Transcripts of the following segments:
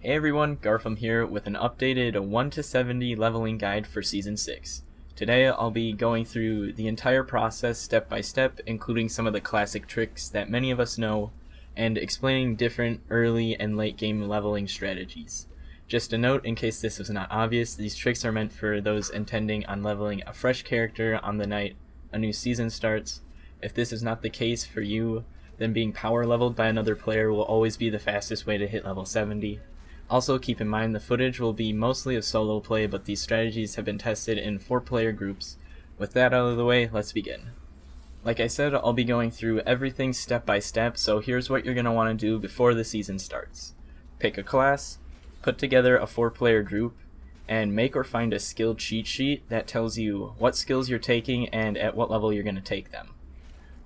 Hey everyone, Garfum here with an updated 1 to 70 leveling guide for Season 6. Today I'll be going through the entire process step by step, including some of the classic tricks that many of us know, and explaining different early and late game leveling strategies. Just a note, in case this was not obvious, these tricks are meant for those intending on leveling a fresh character on the night a new season starts. If this is not the case for you, then being power leveled by another player will always be the fastest way to hit level 70. Also, keep in mind the footage will be mostly a solo play, but these strategies have been tested in 4-player groups. With that out of the way, let's begin. Like I said, I'll be going through everything step by step, so here's what you're going to want to do before the season starts. Pick a class, put together a 4-player group, and make or find a skill cheat sheet that tells you what skills you're taking and at what level you're going to take them.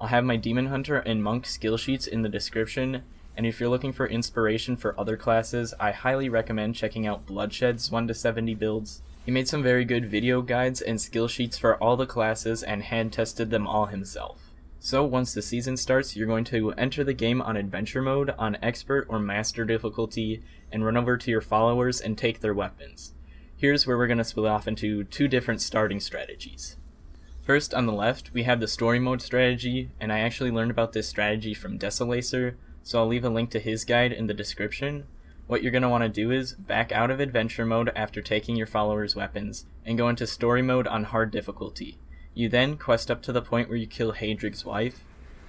I'll have my Demon Hunter and Monk skill sheets in the description, and if you're looking for inspiration for other classes, I highly recommend checking out Bloodshed's 1 to 70 builds. He made some very good video guides and skill sheets for all the classes and hand tested them all himself. So once the season starts, you're going to enter the game on Adventure Mode on Expert or Master difficulty and run over to your followers and take their weapons. Here's where we're going to split off into two different starting strategies. First, on the left, we have the Story Mode strategy, and I actually learned about this strategy from Desolacer, so I'll leave a link to his guide in the description. What you're going to want to do is back out of Adventure Mode after taking your followers' weapons, and go into Story Mode on Hard difficulty. You then quest up to the point where you kill Haedrig's wife.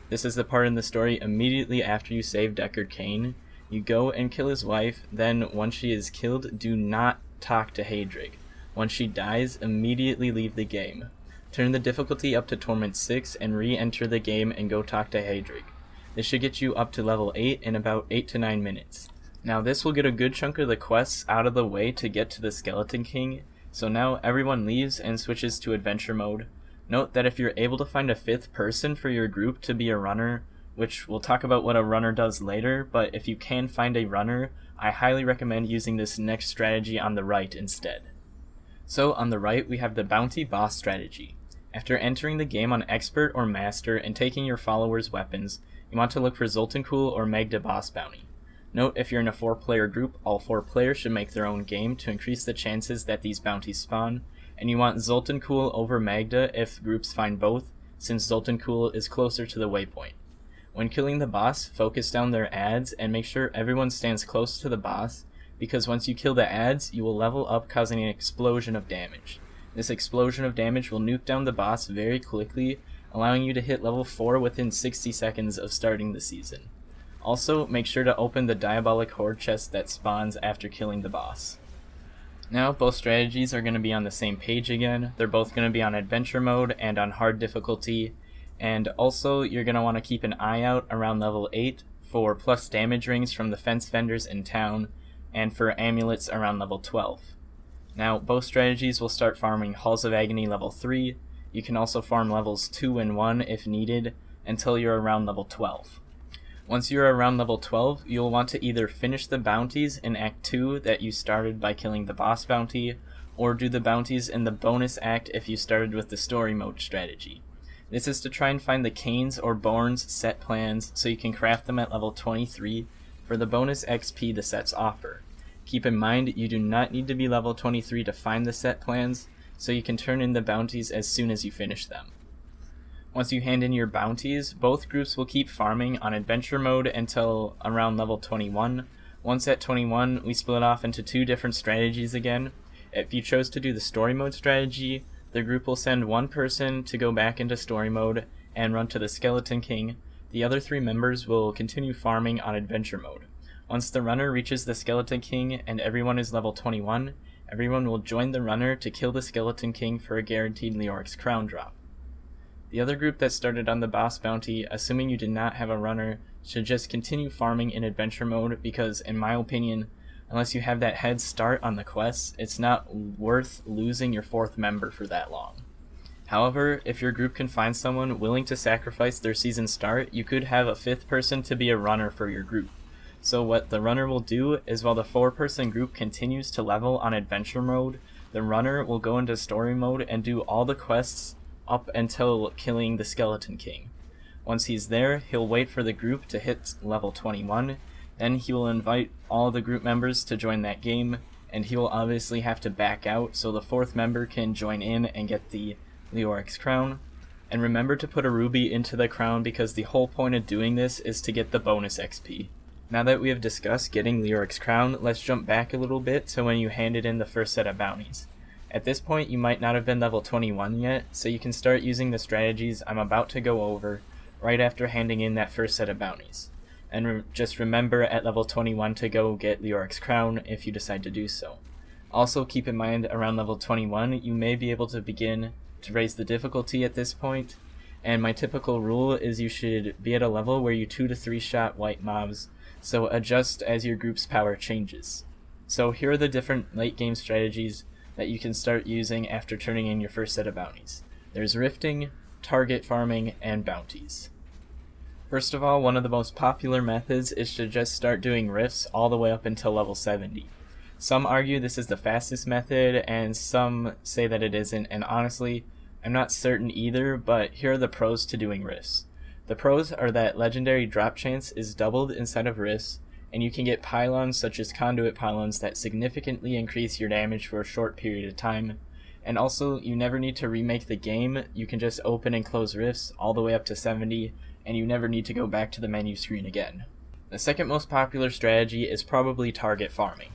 This is the part in the story immediately after you save Deckard Cain. You go and kill his wife, then once she is killed, do not talk to Haedrig. Once she dies, immediately leave the game. Turn the difficulty up to Torment 6 and re-enter the game and go talk to Haedrig. This should get you up to level 8 in about 8 to 9 minutes. Now this will get a good chunk of the quests out of the way to get to the Skeleton King, so now everyone leaves and switches to Adventure Mode. Note that if you're able to find a 5th person for your group to be a runner, which we'll talk about what a runner does later, but if you can find a runner, I highly recommend using this next strategy on the right instead. So on the right we have the Bounty Boss strategy. After entering the game on Expert or Master and taking your followers' weapons, you want to look for Zoltankuhl or Magda Boss Bounty. Note, if you're in a 4-player group, all 4 players should make their own game to increase the chances that these bounties spawn, and you want Zoltankuhl over Magda if groups find both, since Zoltankuhl is closer to the waypoint. When killing the boss, focus down their adds and make sure everyone stands close to the boss, because once you kill the adds, you will level up, causing an explosion of damage. This explosion of damage will nuke down the boss very quickly, allowing you to hit level 4 within 60 seconds of starting the season. Also, make sure to open the Diabolic Horde chest that spawns after killing the boss. Now, both strategies are going to be on the same page again. They're both going to be on Adventure Mode and on Hard difficulty, and also you're going to want to keep an eye out around level 8 for plus damage rings from the fence vendors in town, and for amulets around level 12. Now, both strategies will start farming Halls of Agony level 3. You can also farm levels 2 and 1 if needed, until you're around level 12. Once you're around level 12, you'll want to either finish the bounties in Act 2 that you started by killing the boss bounty, or do the bounties in the bonus act if you started with the Story Mode strategy. This is to try and find the Cains or Borns set plans so you can craft them at level 23 for the bonus XP the sets offer. Keep in mind, you do not need to be level 23 to find the set plans, so you can turn in the bounties as soon as you finish them. Once you hand in your bounties, both groups will keep farming on Adventure Mode until around level 21. Once at 21, we split off into two different strategies again. If you chose to do the Story Mode strategy, the group will send one person to go back into Story Mode and run to the Skeleton King. The other 3 members will continue farming on Adventure Mode. Once the runner reaches the Skeleton King and everyone is level 21, everyone will join the runner to kill the Skeleton King for a guaranteed Leoric's Crown drop. The other group that started on the boss bounty, assuming you did not have a runner, should just continue farming in Adventure Mode because, in my opinion, unless you have that head start on the quests, it's not worth losing your 4th member for that long. However, if your group can find someone willing to sacrifice their season start, you could have a 5th person to be a runner for your group. So what the runner will do is, while the 4-person group continues to level on Adventure Mode, the runner will go into Story Mode and do all the quests up until killing the Skeleton King. Once he's there, he'll wait for the group to hit level 21, Then he will invite all the group members to join that game, and he will obviously have to back out so the 4th member can join in and get the Leoric's crown. And remember to put a ruby into the crown because the whole point of doing this is to get the bonus XP. Now that we have discussed getting Leoric's crown, let's jump back a little bit to when you handed in the first set of bounties. At this point you might not have been level 21 yet, so you can start using the strategies I'm about to go over right after handing in that first set of bounties. And just remember at level 21 to go get Leoric's crown if you decide to do so. Also keep in mind around level 21 you may be able to begin to raise the difficulty at this point, and my typical rule is you should be at a level where you 2 to 3 shot white mobs, so adjust as your group's power changes. So here are the different late game strategies that you can start using after turning in your first set of bounties. There's rifting, target farming, and bounties. First of all, one of the most popular methods is to just start doing rifts all the way up until level 70. Some argue this is the fastest method, and some say that it isn't, and honestly, I'm not certain either, but here are the pros to doing rifts. The pros are that legendary drop chance is doubled inside of rifts, and you can get pylons such as conduit pylons that significantly increase your damage for a short period of time, and also you never need to remake the game, you can just open and close rifts all the way up to 70, and you never need to go back to the menu screen again. The second most popular strategy is probably target farming.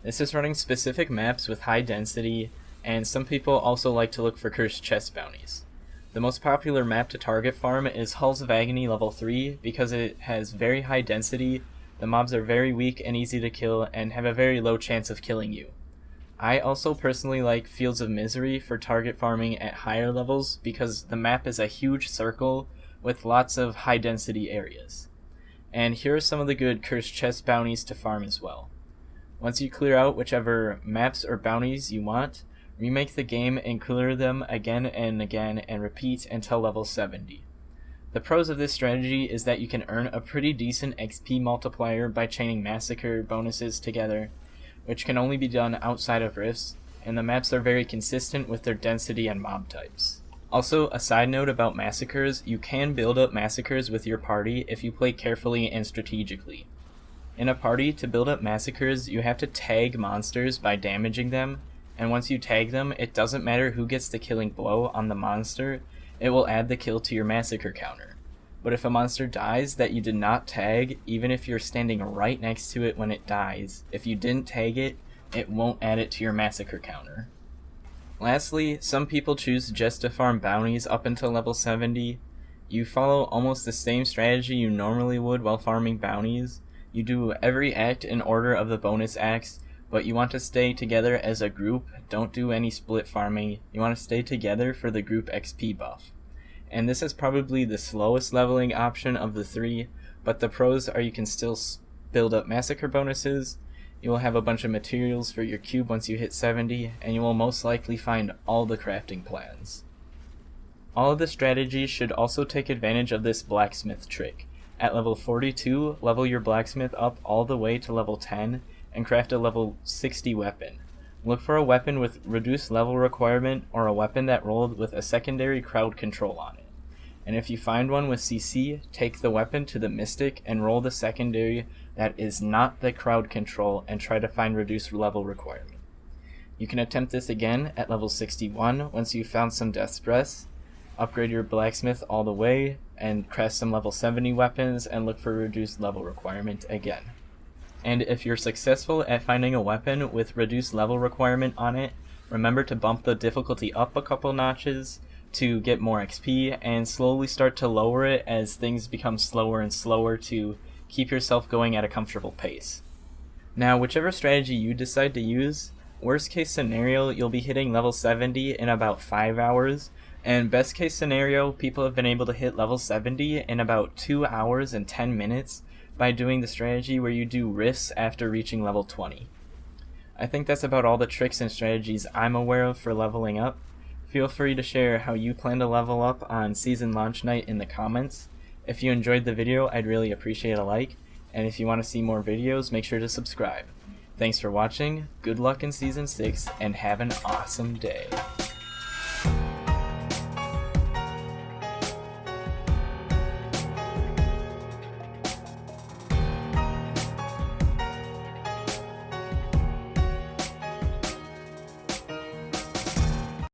This is running specific maps with high density, and some people also like to look for cursed chest bounties. The most popular map to target farm is Halls of Agony level 3 because it has very high density, the mobs are very weak and easy to kill, and have a very low chance of killing you. I also personally like Fields of Misery for target farming at higher levels because the map is a huge circle with lots of high density areas. And here are some of the good cursed chest bounties to farm as well. Once you clear out whichever maps or bounties you want, remake the game and clear them again and again and repeat until level 70. The pros of this strategy is that you can earn a pretty decent XP multiplier by chaining massacre bonuses together, which can only be done outside of rifts, and the maps are very consistent with their density and mob types. Also, a side note about massacres, you can build up massacres with your party if you play carefully and strategically. In a party, to build up massacres, you have to tag monsters by damaging them, and once you tag them, it doesn't matter who gets the killing blow on the monster, it will add the kill to your massacre counter. But if a monster dies that you did not tag, even if you're standing right next to it when it dies, if you didn't tag it, it won't add it to your massacre counter. Lastly, some people choose just to farm bounties up until level 70. You follow almost the same strategy you normally would while farming bounties. You do every act in order of the bonus acts, but you want to stay together as a group. Don't do any split farming. You want to stay together for the group XP buff. And this is probably the slowest leveling option of the three, but the pros are you can still build up massacre bonuses, you will have a bunch of materials for your cube once you hit 70, and you will most likely find all the crafting plans. All of the strategies should also take advantage of this blacksmith trick. At level 42, level your blacksmith up all the way to level 10, and craft a level 60 weapon. Look for a weapon with reduced level requirement or a weapon that rolled with a secondary crowd control on it. And if you find one with CC, take the weapon to the mystic and roll the secondary that is not the crowd control and try to find reduced level requirement. You can attempt this again at level 61 once you've found some death's breaths, upgrade your blacksmith all the way, and craft some level 70 weapons and look for reduced level requirement again. And if you're successful at finding a weapon with reduced level requirement on it, remember to bump the difficulty up a couple notches to get more XP and slowly start to lower it as things become slower and slower to keep yourself going at a comfortable pace. Now, whichever strategy you decide to use, worst case scenario, you'll be hitting level 70 in about 5 hours, and best case scenario, people have been able to hit level 70 in about 2 hours and 10 minutes by doing the strategy where you do rifts after reaching level 20. I think that's about all the tricks and strategies I'm aware of for leveling up. Feel free to share how you plan to level up on season launch night in the comments. If you enjoyed the video, I'd really appreciate a like, and if you want to see more videos, make sure to subscribe. Thanks for watching, good luck in season 6, and have an awesome day.